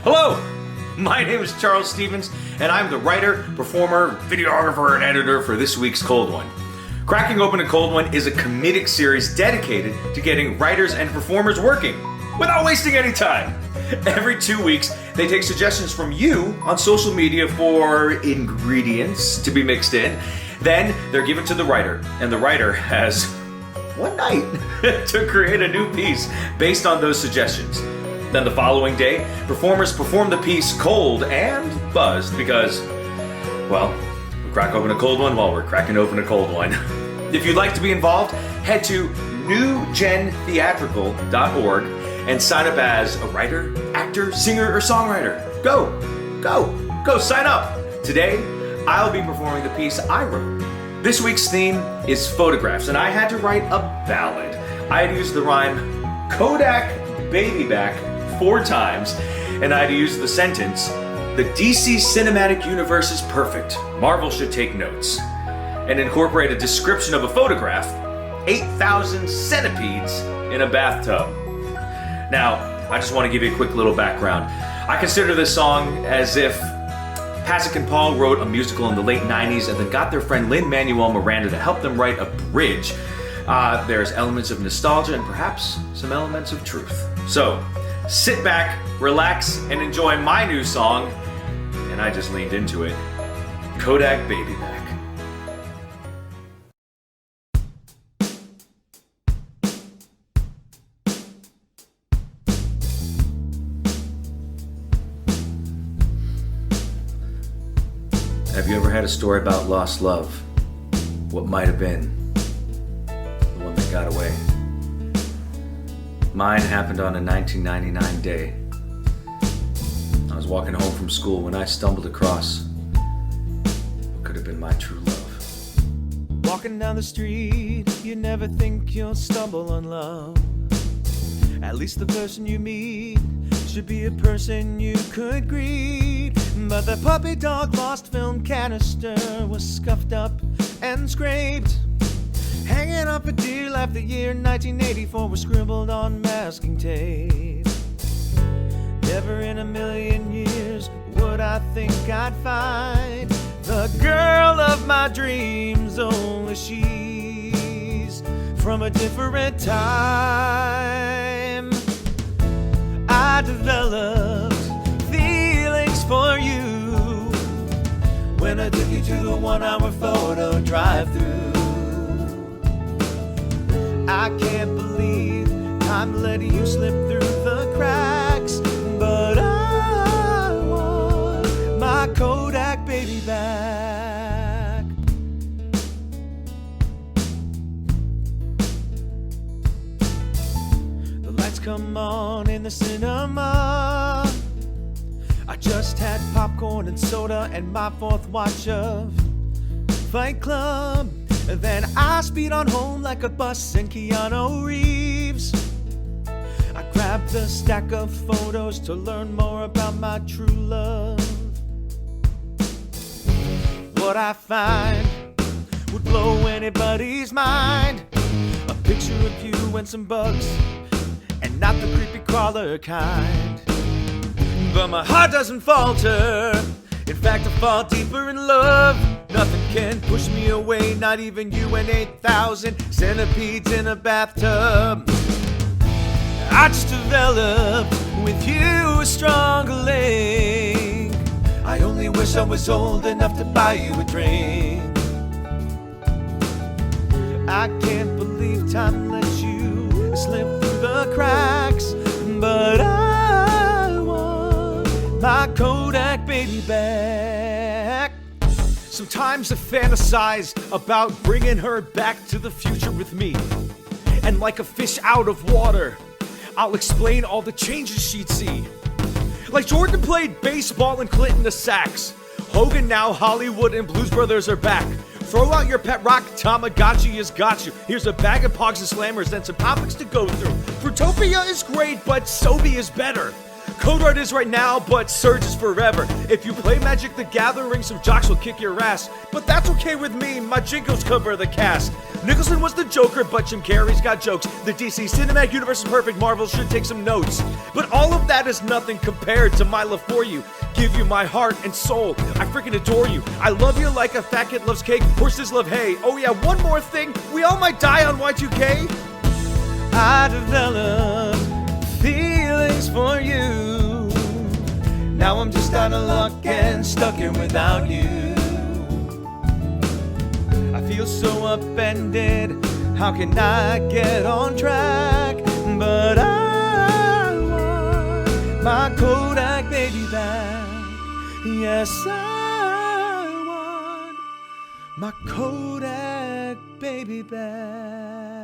Hello, my name is Charles Stevens, and I'm the writer, performer, videographer, and editor for this week's Cold One. Cracking Open a Cold One is a comedic series dedicated to getting writers and performers working without wasting any time. Every 2 weeks, they take suggestions from you on social media for ingredients to be mixed in. Then they're given to the writer, and the writer has one night to create a new piece based on those suggestions. Then the following day, performers perform the piece cold and buzzed because, well, we crack open a cold one while we're cracking open a cold one. If you'd like to be involved, head to newgentheatrical.org and sign up as a writer, actor, singer, or songwriter. Go, sign up. Today, I'll be performing the piece I wrote. This week's theme is photographs, and I had to write a ballad. I had to use the rhyme Kodak Baby Back 4 times, and I had to use the sentence, "The DC cinematic universe is perfect. Marvel should take notes," and incorporate a description of a photograph, 8,000 centipedes in a bathtub. Now, I just want to give you a quick little background. I consider this song as if Pasek and Paul wrote a musical in the late 90s and then got their friend Lin-Manuel Miranda to help them write a bridge. There's elements of nostalgia and perhaps some elements of truth. So, sit back, relax, and enjoy my new song, and I just leaned into it, Kodak Baby Back. Have you ever had a story about lost love? What might have been? The one that got away? Mine happened on a 1999 day. I was walking home from school when I stumbled across what could have been my true love. Walking down the street, you never think you'll stumble on love. At least the person you meet should be a person you could greet. But the puppy dog lost film canister was scuffed up and scraped. Hanging off a dear life, the year 1984 was scribbled on masking tape. Never in a million years would I think I'd find the girl of my dreams, only she's from a different time. I developed feelings for you when I took you to the 1-hour photo drive-through. I can't believe I'm letting you slip through the cracks, but I want my Kodak baby back. The lights come on in the cinema. I just had popcorn and soda and my 4th watch of Fight Club. Then I speed on home like a bus and Keanu Reeves. I grabbed the stack of photos to learn more about my true love. What I find would blow anybody's mind. A picture of you and some bugs, and not the creepy crawler kind. But my heart doesn't falter. In fact, I fall deeper in love. Nothing can push me away, not even you and 8,000 centipedes in a bathtub. I just developed with you a stronger link. I only wish I was old enough to buy you a drink. I can't believe time lets you slip through the cracks, but I want my Kodak baby back. Sometimes I fantasize about bringing her back to the future with me. And like a fish out of water, I'll explain all the changes she'd see. Like Jordan played baseball and Clinton the sax. Hogan now Hollywood and Blues Brothers are back. Throw out your pet rock, Tamagotchi has got you. Here's a bag of Pogs and Slammers and some topics to go through. Fruitopia is great, but Sobe is better. Code Red is right now, but Surge is forever. If you play Magic the Gathering, some jocks will kick your ass. But that's okay with me, my jinkos cover the cast. Nicholson was the Joker, but Jim Carrey's got jokes. The DC Cinematic Universe is perfect, Marvel should take some notes. But all of that is nothing compared to my love for you. Give you my heart and soul, I freaking adore you. I love you like a fat kid loves cake, horses love hay. Oh yeah, one more thing, we all might die on Y2K. I developed feelings for you. Now I'm just out of luck and stuck here without you. I feel so upended, how can I get on track? But I want my Kodak baby back. Yes, I want my Kodak baby back.